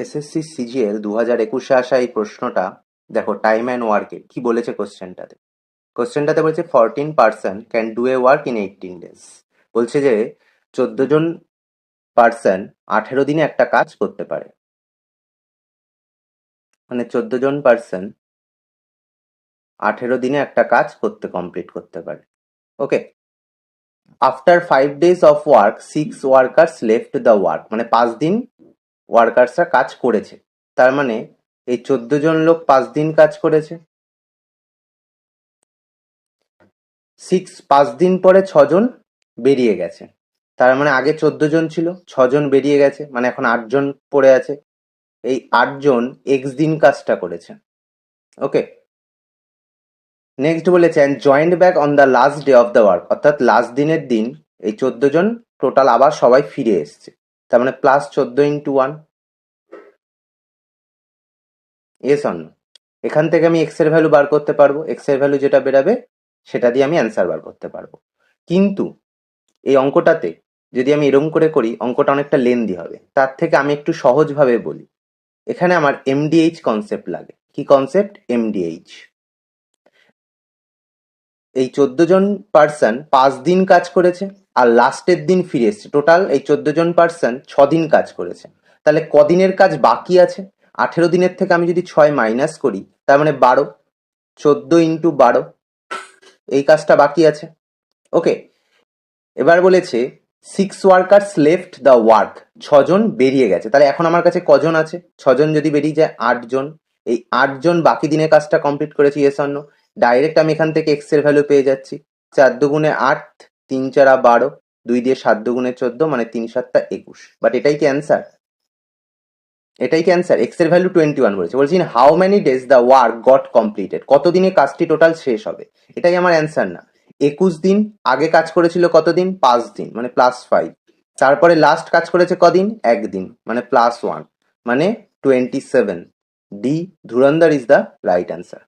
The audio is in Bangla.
এসএসসি সিজিএল 2021-এ আসা এই প্রশ্নটা দেখো, টাইম অ্যান্ড ওয়ার্কে কি বলেছে কোশ্চেনটাতে বলছে 14% can do a work in 18 days. বলছে যে 14 জন পার্সন 18 দিনে একটা কাজ করতে পারে, মানে 14 জন পার্সন 18 দিনে একটা কাজ কমপ্লিট করতে পারে। Okay, after 5 days of work 6 workers left the work, মানে 5 দিন ওয়ার্কার্সরা কাজ করেছে। তার মানে এই 14 জন লোক 5 দিন কাজ করেছে। 5 দিন পরে 6 জন বেরিয়ে গেছে, তার মানে আগে 14 জন ছিল, 6 জন বেরিয়ে গেছে, মানে এখন 8 জন পড়ে আছে। এই 8 জন এক্স দিন কাজটা করেছে। ওকে, নেক্সট বলেছে and joint back on the last day of the work, অর্থাৎ লাস্ট দিনের দিন এই 14 জন টোটাল আবার সবাই ফিরে এসছে, তার মানে প্লাস 14 × 1। এস অন, এখান থেকে আমি এক্স এর ভ্যালু বার করতে পারবো, এক্স এর ভ্যালু যেটা বেরাবে সেটা দিয়ে আমি অ্যান্সার বার করতে পারবো। কিন্তু এই অঙ্কটাতে যদি আমি এরকম করে করি, অঙ্কটা অনেকটা লেন্দি হবে। তার থেকে আমি একটু সহজভাবে বলি। এখানে আমার এমডিএইচ কনসেপ্ট লাগে। কি কনসেপ্ট? এমডিএইচ। এই 14 জন পার্সন 5 দিন কাজ করেছে আর লাস্টের দিন ফিরে এসছে। টোটাল এই 14 জন পার্সন 6 দিন কাজ করেছে। তাহলে কদিনের কাজ বাকি আছে? 18 দিনের থেকে আমি যদি 6 মাইনাস করি, তার মানে 12, 14 × 12, এই কাজটা বাকি আছে। ওকে, এবার বলেছে 6 ওয়ার্কার্স লেফট দ্য ওয়ার্ক, 6 জন বেরিয়ে গেছে। তাহলে এখন আমার কাছে কজন আছে? 6 জন যদি বেরিয়ে যায় 8 জন, এই 8 জন বাকি দিনে কাজটা কমপ্লিট করেছে। Yes or no? ডাইরেক্ট আমি এখান থেকে এক্স এর ভ্যালু পেয়ে যাচ্ছি। 4 দুগুণে 8, 3 4 12, 2 দিয়ে 7 দুগুণে 14, মানে 3 7 21। বাট এটাই কি অ্যান্সার? এটাই কি অ্যান্সার? এক্স এর ভ্যালু 21 বলেছে। বলছি in how many days the work goat completed, কতদিনে কাজটি টোটাল শেষ হবে, এটাই আমার অ্যান্সার না। 21 দিন আগে কাজ করেছিল, কতদিন? 5 দিন, মানে +5। তারপরে লাস্ট কাজ করেছে কদিন? 1 দিন, মানে +1, মানে 27। ডি ধুরন্ধর ইজ দ্য রাইট অ্যান্সার।